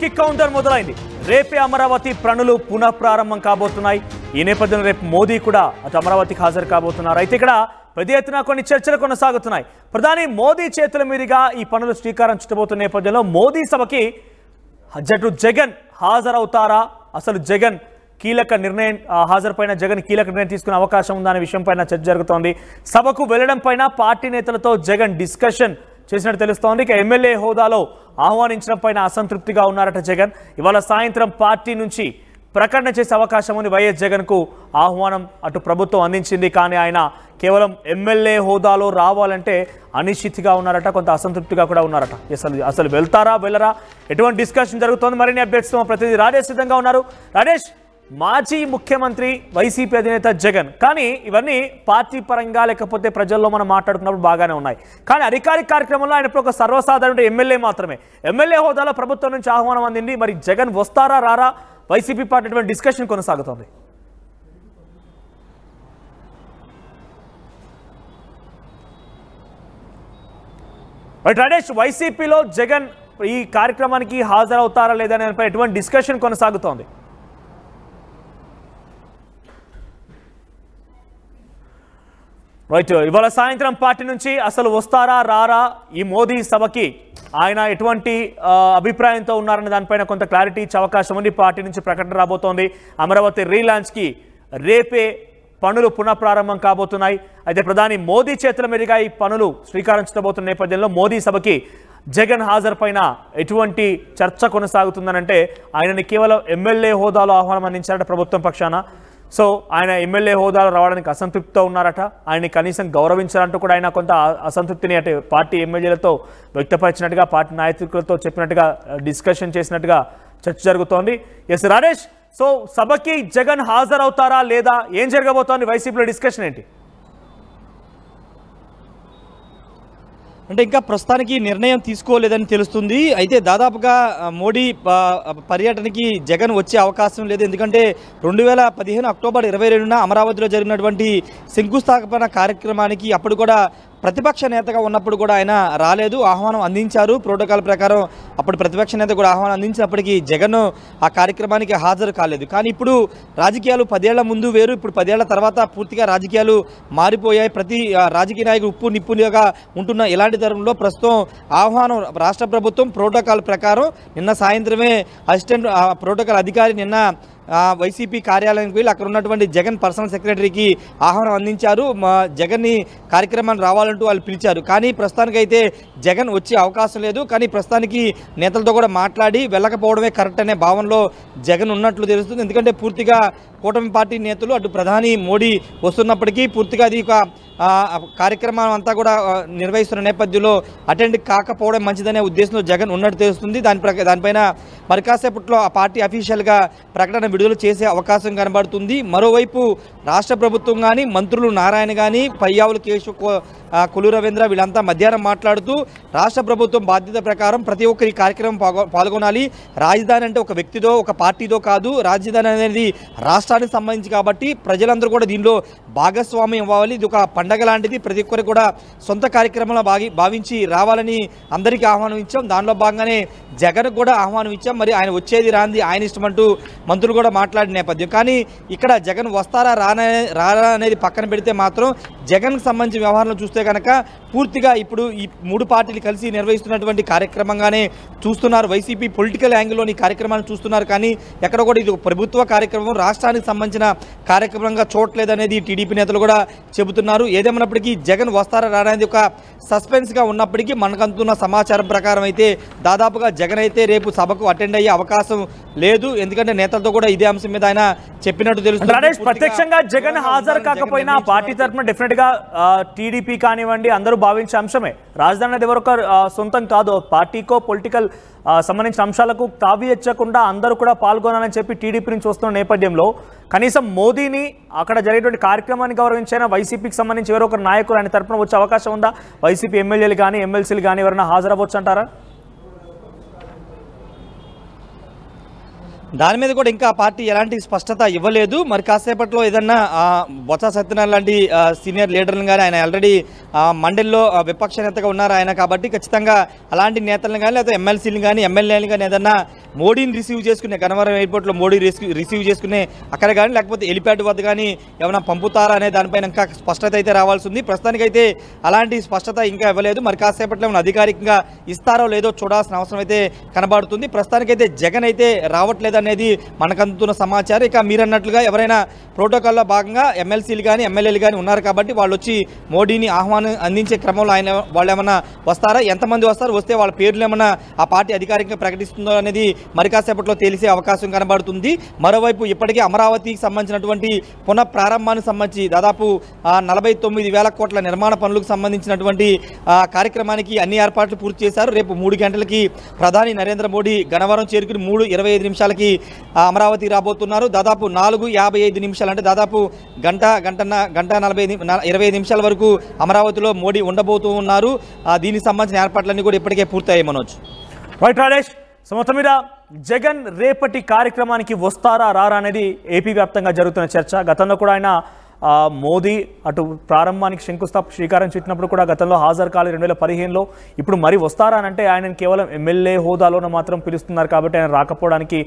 అమరావతికి కౌంటర్ మొదలైంది. రేపే అమరావతి పనులు పునః ప్రారంభం కాబోతున్నాయి. ఈ నేపథ్యంలో రేపు మోదీ కూడా అటు అమరావతికి హాజరు కాబోతున్నారు. అయితే ఇక్కడ పెద్ద ఎత్తున కొన్ని చర్చలు కొనసాగుతున్నాయి. ప్రధాని మోదీ చేతుల మీదుగా ఈ పనులు శ్రీకారం చుట్టబోతున్న నేపథ్యంలో మోదీ సభకి జట్టు జగన్ హాజరవుతారా, అసలు జగన్ కీలక నిర్ణయం హాజరుపైన జగన్ కీలక నిర్ణయం తీసుకునే అవకాశం ఉందనే విషయం పైన చర్చ జరుగుతోంది. సభకు వెళ్లడం పైన పార్టీ నేతలతో జగన్ డిస్కషన్ చేసినట్టు తెలుస్తోంది. ఇక ఎమ్మెల్యే హోదాలో ఆహ్వానించడం పైన అసంతృప్తిగా ఉన్నారట జగన్. ఇవాళ సాయంత్రం పార్టీ నుంచి ప్రకటన చేసే అవకాశం ఉంది. వైఎస్ జగన్కు ఆహ్వానం అటు ప్రభుత్వం అందించింది, కానీ ఆయన కేవలం ఎమ్మెల్యే హోదాలో రావాలంటే అనిశ్చితిగా ఉన్నారట, కొంత అసంతృప్తిగా కూడా ఉన్నారట. అసలు వెళ్తారా వెళ్ళరా, ఎటువంటి డిస్కషన్ జరుగుతోంది? మరిన్ని అప్డేట్స్ ప్రతినిధి రాజేష్ సిద్ధంగా ఉన్నారు. రాజేష్, మాజీ ముఖ్యమంత్రి వైసీపీ అధినేత జగన్, కానీ ఇవన్నీ పార్టీ పరంగా లేకపోతే ప్రజల్లో మనం మాట్లాడుకున్నప్పుడు బాగానే ఉన్నాయి. కానీ అధికారిక కార్యక్రమంలో ఆయన ఇప్పుడు ఒక సర్వసాధారణ ఎమ్మెల్యే మాత్రమే. ఎమ్మెల్యే హోదాలో ప్రభుత్వం నుంచి ఆహ్వానం అందింది. మరి జగన్ వస్తారా రారా, వైసీపీ పార్టీ అటువంటి డిస్కషన్ కొనసాగుతోంది. రాజేష్, వైసీపీలో జగన్ ఈ కార్యక్రమానికి హాజరవుతారా లేదా అనే దానిపై ఎటువంటి డిస్కషన్ కొనసాగుతోంది? రైట్, ఇవాళ సాయంత్రం పార్టీ నుంచి అసలు వస్తారా రారా, ఈ మోదీ సభకి ఆయన ఎటువంటి అభిప్రాయంతో ఉన్నారనే దానిపైన కొంత క్లారిటీ ఇచ్చే అవకాశం ఉంది. పార్టీ నుంచి ప్రకటన రాబోతోంది. అమరావతి రీలాంచ్కి రేపే పనులు పునఃప్రారంభం కాబోతున్నాయి. అయితే ప్రధాని మోదీ చేతుల మీదుగా ఈ పనులు శ్రీకారం చుట్టబోతున్న నేపథ్యంలో మోదీ సభకి జగన్ హాజరుపైన ఎటువంటి చర్చ కొనసాగుతుందనంటే ఆయనని కేవలం ఎమ్మెల్యే హోదాలో ఆహ్వానం అందించారట ప్రభుత్వం పక్షాన. సో ఆయన ఎమ్మెల్యే హోదాలో రావడానికి అసంతృప్తితో ఉన్నారట. ఆయన్ని కనీసం గౌరవించాలంటూ కూడా ఆయన కొంత అసంతృప్తిని అటు పార్టీ ఎమ్మెల్యేలతో వ్యక్తపరిచినట్టుగా, పార్టీ నాయకులతో చెప్పినట్టుగా, డిస్కషన్ చేసినట్టుగా చర్చ జరుగుతోంది. ఎస్ రాజేష్, సో సభకి జగన్ హాజరవుతారా లేదా, ఏం జరగబోతోంది, వైసీపీలో డిస్కషన్ ఏంటి? అంటే ఇంకా ప్రస్తుతానికి నిర్ణయం తీసుకోలేదని తెలుస్తుంది. అయితే దాదాపుగా మోడీ పర్యటనకి జగన్ వచ్చే అవకాశం లేదు. ఎందుకంటే 2015 అక్టోబర్ 22న అమరావతిలో జరిగినటువంటి శంకుస్థాపన కార్యక్రమానికి అప్పుడు కూడా ప్రతిపక్ష నేతగా ఉన్నప్పుడు కూడా ఆయన రాలేదు, ఆహ్వానం అందించారు. ప్రోటోకాల్ ప్రకారం అప్పుడు ప్రతిపక్ష నేత కూడా ఆహ్వానం అందించినప్పటికీ జగన్ ఆ కార్యక్రమానికి హాజరు కాలేదు. కానీ ఇప్పుడు రాజకీయాలు 10 ఏళ్ల ముందు వేరు, ఇప్పుడు 10 ఏళ్ల తర్వాత పూర్తిగా రాజకీయాలు మారిపోయాయి. ప్రతి రాజకీయ నాయకుడు ఉప్పు నిప్పుగా ఉంటున్న ఇలాంటి తరుణంలో ప్రస్తుతం ఆహ్వానం రాష్ట్ర ప్రభుత్వం ప్రోటోకాల్ ప్రకారం నిన్న సాయంత్రమే అసిస్టెంట్ ప్రోటోకాల్ అధికారి నిన్న వైసీపీ కార్యాలయానికి వెళ్ళి అక్కడ ఉన్నటువంటి జగన్ పర్సనల్ సెక్రటరీకి ఆహ్వానం అందించారు. జగన్ని కార్యక్రమాన్ని రావాలంటూ వాళ్ళు పిలిచారు. కానీ ప్రస్తుతానికైతే జగన్ వచ్చే అవకాశం లేదు. కానీ ప్రస్తుతానికి నేతలతో కూడా మాట్లాడి వెళ్ళకపోవడమే కరెక్ట్ అనే భావనలో జగన్ ఉన్నట్లు తెలుస్తుంది. ఎందుకంటే పూర్తిగా కూటమి పార్టీ నేతలు అటు ప్రధాని మోడీ వస్తున్నప్పటికీ పూర్తిగా అది ఒక కార్యక్రమం అంతా కూడా నిర్వహిస్తున్న నేపథ్యంలో అటెండ్ కాకపోవడం మంచిదనే ఉద్దేశంలో జగన్ ఉన్నట్టు తెలుస్తుంది. దానిపైన మరి కాసేపట్లో ఆ పార్టీ అఫీషియల్గా ప్రకటన విడుదల చేసే అవకాశం కనబడుతుంది. మరోవైపు రాష్ట్ర ప్రభుత్వం కానీ మంత్రులు నారాయణ కానీ పయ్యావుల కేశవ్ కొల్లు రవీంద్ర వీళ్ళంతా మధ్యాహ్నం మాట్లాడుతూ రాష్ట్ర ప్రభుత్వం బాధ్యత ప్రకారం ప్రతి ఒక్కరి కార్యక్రమం పాల్గొనాలి. రాజధాని అంటే ఒక వ్యక్తిదో ఒక పార్టీదో కాదు, రాజధాని అనేది రాష్ట్రానికి సంబంధించి కాబట్టి ప్రజలందరూ కూడా దీనిలో భాగస్వామ్యం అవ్వాలి. ఇది ఒక పండగ లాంటిది, ప్రతి ఒక్కరికి కూడా సొంత కార్యక్రమంలో భావించి రావాలని అందరికీ ఆహ్వానం ఇచ్చాం. దానిలో భాగంగానే జగన్ కూడా ఆహ్వానం ఇచ్చాం. మరి ఆయన వచ్చేది రాంది ఆయన ఇష్టం అంటూ మంత్రులు కూడా మాట్లాడిన నేపథ్యం. కానీ ఇక్కడ జగన్ వస్తారా రారా అనేది పక్కన పెడితే మాత్రం జగన్కి సంబంధించిన వ్యవహారంలో చూస్తే కనుక పూర్తిగా ఇప్పుడు ఈ 3 పార్టీలు కలిసి నిర్వహిస్తున్నటువంటి కార్యక్రమంగానే చూస్తున్నారు. వైసీపీ పొలిటికల్ యాంగిల్లోని కార్యక్రమాన్ని చూస్తున్నారు. కానీ ఎక్కడ కూడా ఇది ప్రభుత్వ కార్యక్రమం, రాష్ట్రానికి సంబంధించిన కార్యక్రమంగా చూడలేదనేది టీడీపీ నేతలు కూడా చెబుతున్నారు. ఏదేమన్నప్పటికీ జగన్ వస్తారా రారా అనేది ఒక సస్పెన్స్గా ఉన్నప్పటికీ మనకు అందుతున్న సమాచారం ప్రకారం అయితే దాదాపుగా జగన్ అయితే రేపు సభకు అటెండ్ అయ్యే అవకాశం లేదు. ఎందుకంటే నేతలతో కూడా ఇదే అంశం మీద ఆయన చెప్పినట్టు తెలుస్తుంది. ప్రత్యక్షంగా జగన్ హాజరు కాకపోయినా పార్టీ తరఫున డెఫినెట్ గా టీడీపీ కానివ్వండి అందరూ భావించే అంశమే. రాజధాని అనేది ఎవరొక సొంతం కాదు, పార్టీకో పొలిటికల్ సంబంధించిన అంశాలకు తావియచ్చకుండా అందరూ కూడా పాల్గొనాలని చెప్పి టీడీపీ నుంచి వస్తున్న నేపథ్యంలో కనీసం మోదీని అక్కడ జరిగేటువంటి కార్యక్రమాన్ని గౌరవించైనా వైసీపీకి సంబంధించి ఎవరో ఒకరు నాయకులు ఆయన తరఫున వచ్చే అవకాశం ఉందా? వైసీపీ ఎమ్మెల్యేలు కానీ ఎమ్మెల్సీలు కానీ ఎవరైనా హాజరవ్వచ్చు అంటారా? దాని మీద కూడా ఇంకా పార్టీ ఎలాంటి స్పష్టత ఇవ్వలేదు. మరి కాసేపట్లో ఏదన్నా బొత్స సత్యనారాయణ లాంటి సీనియర్ లీడర్లను కానీ ఆయన ఆల్రెడీ మండలిలో విపక్ష నేతగా ఉన్నారు ఆయన, కాబట్టి ఖచ్చితంగా అలాంటి నేతలను కానీ లేదా ఎమ్మెల్సీలను కానీ ఎమ్మెల్యేలను కానీ ఏదన్నా మోడీని రిసీవ్ చేసుకునే గన్నవరం ఎయిర్పోర్ట్లో మోడీ రిసీవ్ చేసుకునే అక్కడ కానీ లేకపోతే హెలిప్యాడ్ వద్ద కానీ ఏమైనా పంపుతారా అనే దానిపైన ఇంకా స్పష్టత అయితే రావాల్సి ఉంది. ప్రస్తుతానికైతే అలాంటి స్పష్టత ఇంకా ఇవ్వలేదు. మరి కాసేపట్లో ఏమైనా అధికారికంగా ఇస్తారో లేదో చూడాల్సిన అవసరం అయితే కనబడుతుంది. ప్రస్తుతానికైతే జగన్ అయితే రావట్లేదు అనేది మనకు అందుతున్న సమాచారం. ఇక మీరన్నట్లుగా ఎవరైనా ప్రోటోకాల్లో భాగంగా ఎమ్మెల్సీలు కానీ ఎమ్మెల్యేలు కానీ ఉన్నారు కాబట్టి వాళ్ళు వచ్చి మోడీని ఆహ్వానం అందించే క్రమంలో వాళ్ళు ఏమన్నా వస్తారా, ఎంతమంది వస్తారు, వస్తే వాళ్ళ పేర్లు ఏమన్నా ఆ పార్టీ అధికారికంగా ప్రకటిస్తుందో అనేది మరి కాసేపట్లో తెలిసే అవకాశం కనబడుతుంది. మరోవైపు ఇప్పటికే అమరావతికి సంబంధించినటువంటి పునః ప్రారంభానికి సంబంధించి దాదాపు 49,000 కోట్ల నిర్మాణ పనులకు సంబంధించినటువంటి కార్యక్రమానికి అన్ని ఏర్పాట్లు పూర్తి చేశారు. రేపు 3 గంటలకి ప్రధాని నరేంద్ర మోడీ గన్నవరం చేరుకుని 3:25 నిమిషాలకి అమరావతి రాబోతున్నారు. దాదాపు 4:55 నిమిషాలు అంటే దాదాపు గంట 25 నిమిషాల వరకు అమరావతిలో మోడీ ఉండబోతూ ఉన్నారు. దీనికి సంబంధించిన ఏర్పాట్లన్నీ కూడా ఇప్పటికే పూర్తయ్యాయి. మనోజ్ రైట్ రాజేష్, సో మొత్తం మీద జగన్ రేపటి కార్యక్రమానికి వస్తారా రారా అనేది ఏపీ వ్యాప్తంగా జరుగుతున్న చర్చ. గతంలో కూడా ఆయన మోదీ అటు ప్రారంభానికి శ్రీకారం చుట్టినప్పుడు కూడా గతంలో హాజరు కాలేదు 2015లో. ఇప్పుడు మరి వస్తారా అని అంటే ఆయనను కేవలం ఎమ్మెల్యే హోదాలోనే మాత్రం పిలుస్తున్నారు కాబట్టి ఆయన రాకపోవడానికి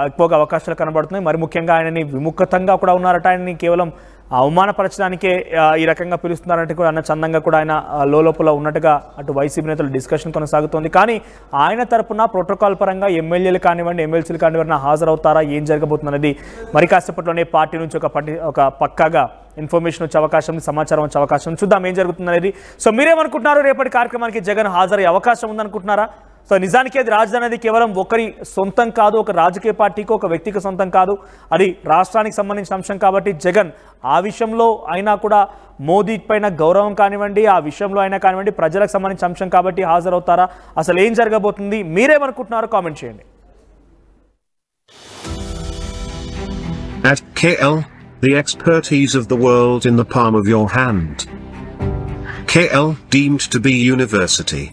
ఎక్కువగా అవకాశాలు కనబడుతున్నాయి. మరి ముఖ్యంగా ఆయనని విముఖతంగా కూడా ఉన్నారట. ఆయనని కేవలం అవమానపరచడానికే ఈ రకంగా పిలుస్తున్నారంటే కూడా అన్న చందంగా కూడా ఆయన లోపల ఉన్నట్టుగా అటు వైసీపీ నేతలు డిస్కషన్ కొనసాగుతోంది. కానీ ఆయన తరపున ప్రోటోకాల్ పరంగా ఎమ్మెల్యేలు కానివ్వండి ఎమ్మెల్సీలు కానివ్వండి హాజరవుతారా, ఏం జరగబోతుంది అనేది మరి కాసేపట్లోనే పార్టీ నుంచి ఒక పక్కాగా ఇన్ఫర్మేషన్ వచ్చే అవకాశం, సమాచారం వచ్చే అవకాశం, చూద్దాం ఏం జరుగుతుంది అనేది. సో మీరేమనుకుంటున్నారు, రేపటి కార్యక్రమానికి జగన్ హాజరయ్యే అవకాశం ఉందనుకుంటున్నారా? సో నిజానికి అది రాజధాని అనేది కేవలం ఒకరి సొంతం కాదు, ఒక రాజకీయ పార్టీకి ఒక వ్యక్తికి సొంతం కాదు, అది రాష్ట్రానికి సంబంధించిన అంశం. కాబట్టి జగన్ ఆ విషయంలో అయినా కూడా మోదీ పైన గౌరవం కానివ్వండి, ఆ విషయంలో అయినా కానివ్వండి ప్రజలకు సంబంధించిన అంశం కాబట్టి హాజరవుతారా, అసలు ఏం జరగబోతుంది, మీరేమనుకుంటున్నారో కామెంట్ చేయండి. At KL, the expertise of the world in the palm of your hand. KL, deemed to be university.